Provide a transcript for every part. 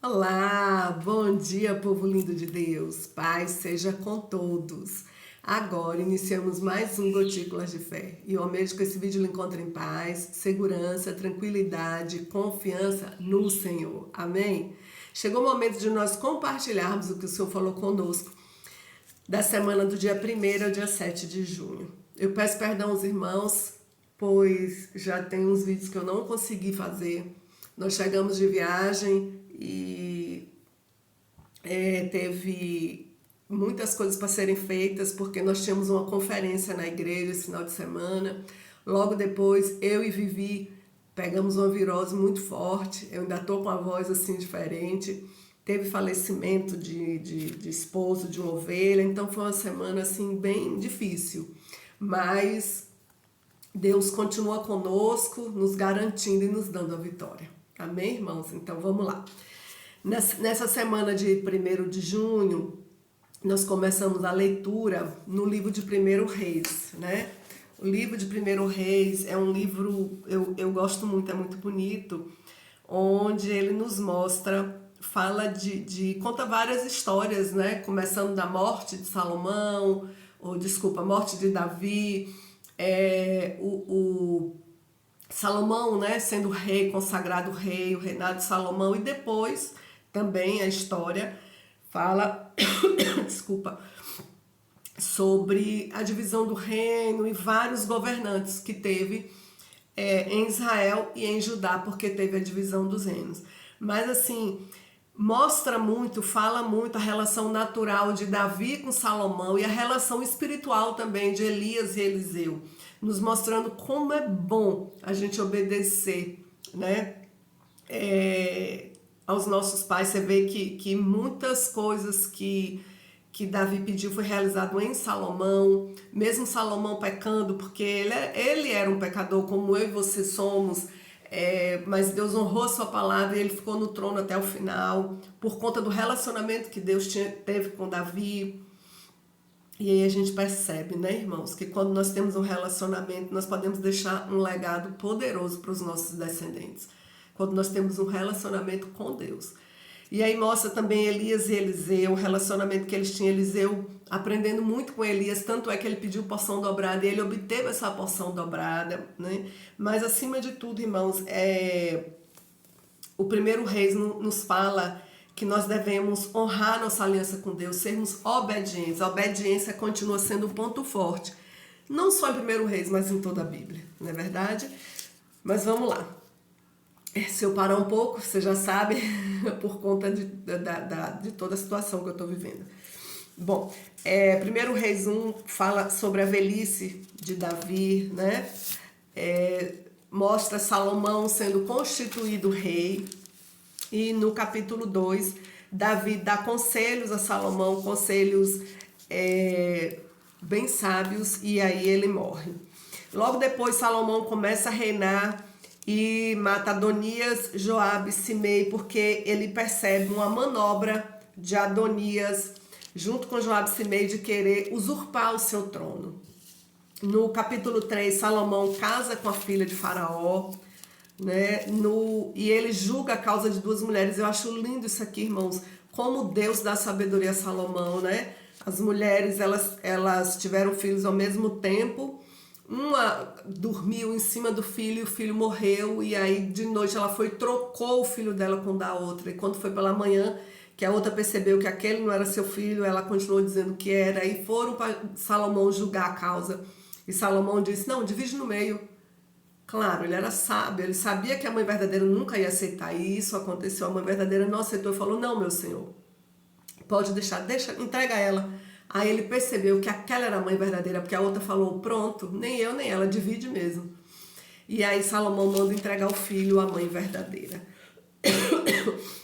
Olá, bom dia, povo lindo de Deus. Paz seja com todos. Agora iniciamos mais um Gotículas de Fé. E eu almejo que esse vídeo lhe encontre em paz, segurança, tranquilidade, confiança no Senhor. Amém? Chegou o momento de nós compartilharmos o que o Senhor falou conosco da semana do dia 1º ao dia 7 de junho. Eu peço perdão aos irmãos, pois já tem uns vídeos que eu não consegui fazer. Nós chegamos de viagem e teve muitas coisas para serem feitas, porque nós tínhamos uma conferência na igreja esse final de semana. Logo depois, eu e Vivi pegamos uma virose muito forte. Eu ainda estou com a voz assim diferente. Teve falecimento de esposo de uma ovelha, então foi uma semana assim bem difícil. Mas Deus continua conosco, nos garantindo e nos dando a vitória. Amém, irmãos? Então vamos lá. Nessa semana de 1º de junho, nós começamos a leitura no livro de 1º Reis, né? O livro de 1º Reis é um livro, eu gosto muito, é muito bonito, onde ele nos mostra, fala conta várias histórias, né? Começando da morte de Salomão, morte de Davi, Salomão, né, sendo rei, consagrado rei, o reinado de Salomão, e depois também a história fala, desculpa, sobre a divisão do reino e vários governantes que teve em Israel e em Judá, porque teve a divisão dos reinos. Mas assim, mostra muito, fala muito a relação natural de Davi com Salomão e a relação espiritual também de Elias e Eliseu, nos mostrando como é bom a gente obedecer, né? Aos nossos pais. Você vê que muitas coisas que Davi pediu foi realizado em Salomão, mesmo Salomão pecando, porque ele era um pecador como eu e você somos, mas Deus honrou a sua palavra e ele ficou no trono até o final, por conta do relacionamento que Deus teve com Davi. E aí a gente percebe, né, irmãos, que quando nós temos um relacionamento, nós podemos deixar um legado poderoso para os nossos descendentes. Quando nós temos um relacionamento com Deus. E aí mostra também Elias e Eliseu, o relacionamento que eles tinham. Eliseu aprendendo muito com Elias, tanto é que ele pediu porção dobrada e ele obteve essa porção dobrada, né? Mas acima de tudo, irmãos, o 1º Reis nos fala que nós devemos honrar nossa aliança com Deus, sermos obedientes. A obediência continua sendo um ponto forte, não só em 1º Reis, mas em toda a Bíblia, não é verdade? Mas vamos lá. Se eu parar um pouco, você já sabe, por conta de toda a situação que eu estou vivendo. Bom, 1º Reis 1 fala sobre a velhice de Davi, né? Mostra Salomão sendo constituído rei. E no capítulo 2, Davi dá conselhos a Salomão, conselhos bem sábios, e aí ele morre. Logo depois, Salomão começa a reinar e mata Adonias, Joabe e Simei, porque ele percebe uma manobra de Adonias, junto com Joabe e Simei, de querer usurpar o seu trono. No capítulo 3, Salomão casa com a filha de Faraó, né? E ele julga a causa de 2 mulheres. Eu acho lindo isso aqui, irmãos, como Deus dá sabedoria a Salomão, né? As mulheres, elas tiveram filhos ao mesmo tempo. Uma dormiu em cima do filho e o filho morreu, e aí de noite ela foi e trocou o filho dela com o da outra, e quando foi pela manhã que a outra percebeu que aquele não era seu filho, ela continuou dizendo que era, e foram para Salomão julgar a causa, e Salomão disse, não, divide no meio. Claro, ele era sábio, ele sabia que a mãe verdadeira nunca ia aceitar, e isso aconteceu. A mãe verdadeira não aceitou e falou, não, meu senhor, pode deixar, entrega ela. Aí ele percebeu que aquela era a mãe verdadeira, porque a outra falou, pronto, nem eu nem ela, divide mesmo. E aí Salomão manda entregar o filho à mãe verdadeira.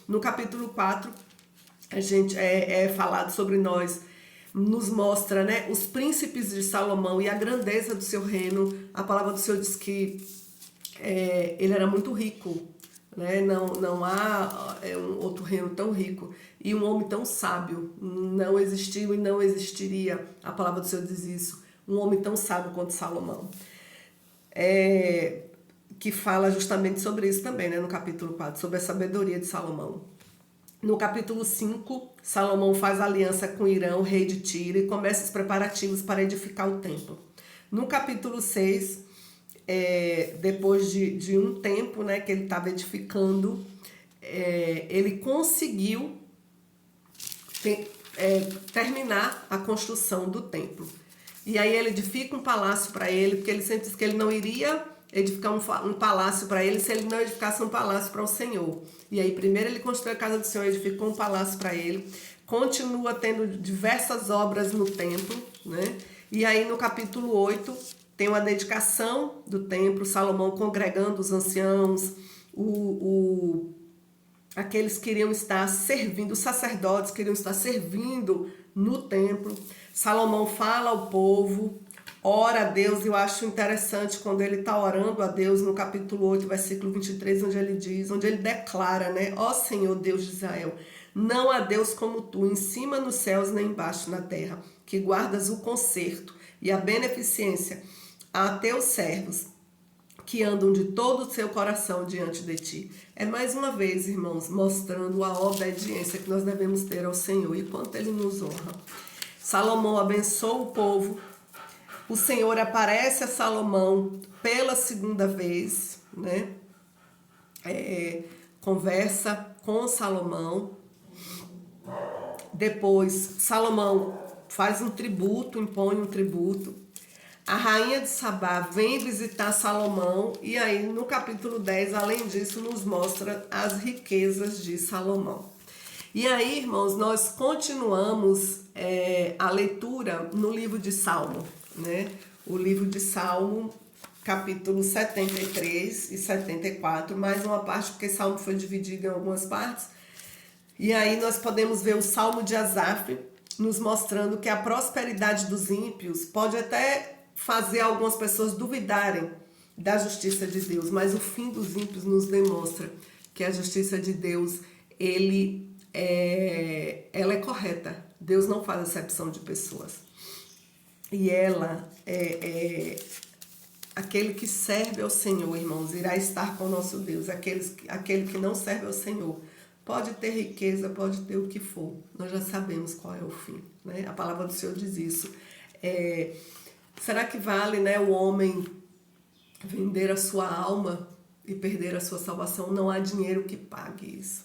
No capítulo 4, a gente falado sobre nós, nos mostra, né, os príncipes de Salomão e a grandeza do seu reino. A palavra do Senhor diz que ele era muito rico, né? Não há um outro reino tão rico e um homem tão sábio não existiu e não existiria. A palavra do Senhor diz isso, um homem tão sábio quanto Salomão, que fala justamente sobre isso também, né, no capítulo 4, sobre a sabedoria de Salomão. No capítulo 5, Salomão faz aliança com Irão, rei de Tiro, e começa os preparativos para edificar o templo. No capítulo 6, depois de um tempo, né, que ele estava edificando, ele conseguiu terminar a construção do templo. E aí ele edifica um palácio para ele, porque ele sempre disse que ele não iria edificar um palácio para ele se ele não edificasse um palácio para o Senhor. E aí primeiro ele construiu a casa do Senhor, edificou um palácio para ele, continua tendo diversas obras no templo, né? E aí no capítulo 8 tem uma dedicação do templo, Salomão congregando os anciãos, aqueles que iriam estar servindo, os sacerdotes que iriam estar servindo no templo. Salomão fala ao povo, ora a Deus. Eu acho interessante quando ele está orando a Deus no capítulo 8, versículo 23, onde ele declara, né? Ó Senhor Deus de Israel, não há Deus como tu, em cima nos céus nem embaixo na terra, que guardas o conserto e a beneficência a teus servos, que andam de todo o seu coração diante de ti. É mais uma vez, irmãos, mostrando a obediência que nós devemos ter ao Senhor e quanto Ele nos honra. Salomão abençoa o povo. O Senhor aparece a Salomão pela segunda vez, né? Conversa com Salomão. Depois, Salomão faz um tributo, impõe um tributo. A rainha de Sabá vem visitar Salomão e aí no capítulo 10, além disso, nos mostra as riquezas de Salomão. E aí, irmãos, nós continuamos a leitura no livro de Salmo, né? O livro de Salmo, capítulo 73 e 74, mais uma parte, porque Salmo foi dividido em algumas partes. E aí nós podemos ver o Salmo de Asaf, nos mostrando que a prosperidade dos ímpios pode até fazer algumas pessoas duvidarem da justiça de Deus, mas o fim dos ímpios nos demonstra que a justiça de Deus, ela é correta. Deus não faz acepção de pessoas. E ela aquele que serve ao Senhor, irmãos, irá estar com o nosso Deus. Aquele que não serve ao Senhor pode ter riqueza, pode ter o que for. Nós já sabemos qual é o fim, né? A palavra do Senhor diz isso. Será que vale, né, o homem vender a sua alma e perder a sua salvação? Não há dinheiro que pague isso.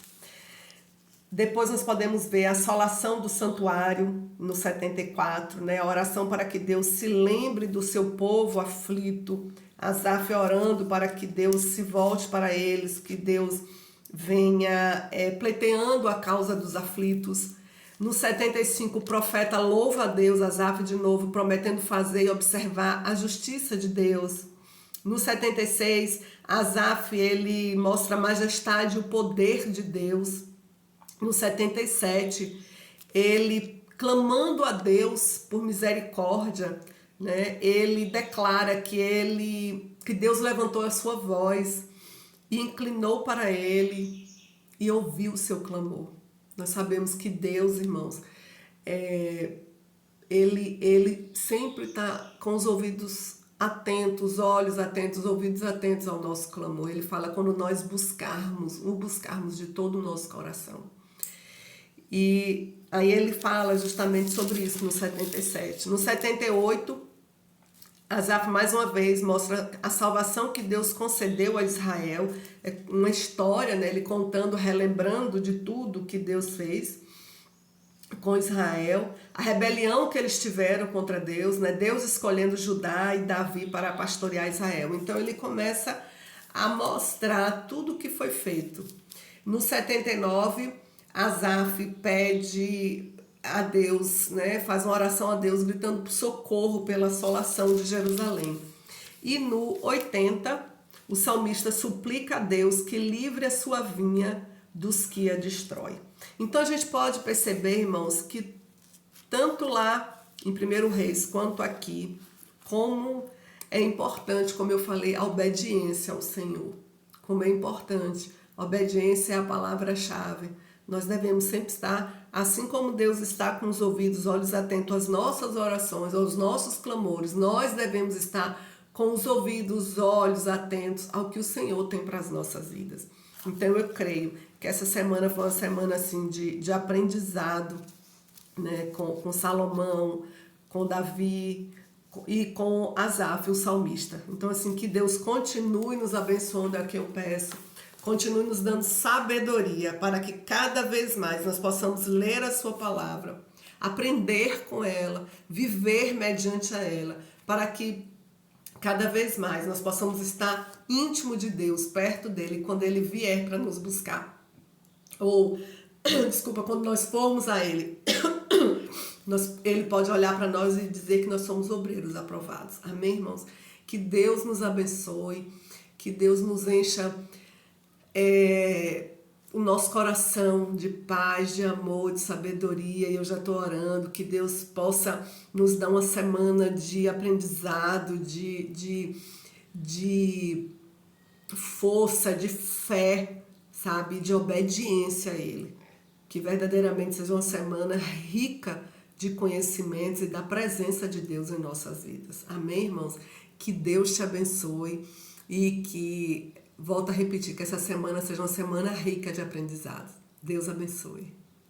Depois nós podemos ver a assolação do santuário no 74, né? A oração para que Deus se lembre do seu povo aflito. Asaf orando para que Deus se volte para eles, que Deus venha pleiteando a causa dos aflitos. No 75, o profeta louva a Deus, Asaf de novo, prometendo fazer e observar a justiça de Deus. No 76, Asaf, ele mostra a majestade e o poder de Deus. No 77, ele clamando a Deus por misericórdia, né? Ele declara que Deus levantou a sua voz e inclinou para ele e ouviu o seu clamor. Nós sabemos que Deus, irmãos, ele sempre está com os ouvidos atentos, olhos atentos, ouvidos atentos ao nosso clamor. Ele fala quando nós o buscarmos de todo o nosso coração. E aí ele fala justamente sobre isso no 77. No 78, Asaf mais uma vez mostra a salvação que Deus concedeu a Israel. É uma história, né? Ele contando, relembrando de tudo que Deus fez com Israel, a rebelião que eles tiveram contra Deus, né? Deus escolhendo Judá e Davi para pastorear Israel. Então ele começa a mostrar tudo o que foi feito. No 79, Asaf pede a Deus, né? Faz uma oração a Deus gritando por socorro pela assolação de Jerusalém. E no 80, o salmista suplica a Deus que livre a sua vinha dos que a destrói. Então a gente pode perceber, irmãos, que tanto lá em 1 Reis quanto aqui, como é importante, como eu falei, a obediência ao Senhor. Como é importante. A obediência é a palavra-chave. Nós devemos sempre estar, assim como Deus está com os ouvidos, olhos atentos às nossas orações, aos nossos clamores, nós devemos estar com os ouvidos, olhos atentos ao que o Senhor tem para as nossas vidas. Então eu creio que essa semana foi uma semana assim de aprendizado, né, com Salomão, com Davi e com Asaf, o salmista. Então, assim, que Deus continue nos abençoando, é o que eu peço. Continue nos dando sabedoria para que cada vez mais nós possamos ler a sua palavra, aprender com ela, viver mediante a ela, para que cada vez mais nós possamos estar íntimo de Deus, perto dele, quando ele vier para nos buscar. Ou, desculpa, quando nós formos a ele, ele pode olhar para nós e dizer que nós somos obreiros aprovados. Amém, irmãos? Que Deus nos abençoe, que Deus nos encha o nosso coração de paz, de amor, de sabedoria. E eu já estou orando que Deus possa nos dar uma semana de aprendizado, de força, de fé, sabe? De obediência a Ele. Que verdadeiramente seja uma semana rica de conhecimentos e da presença de Deus em nossas vidas. Amém, irmãos? Que Deus te abençoe e que, volto a repetir, que essa semana seja uma semana rica de aprendizado. Deus abençoe.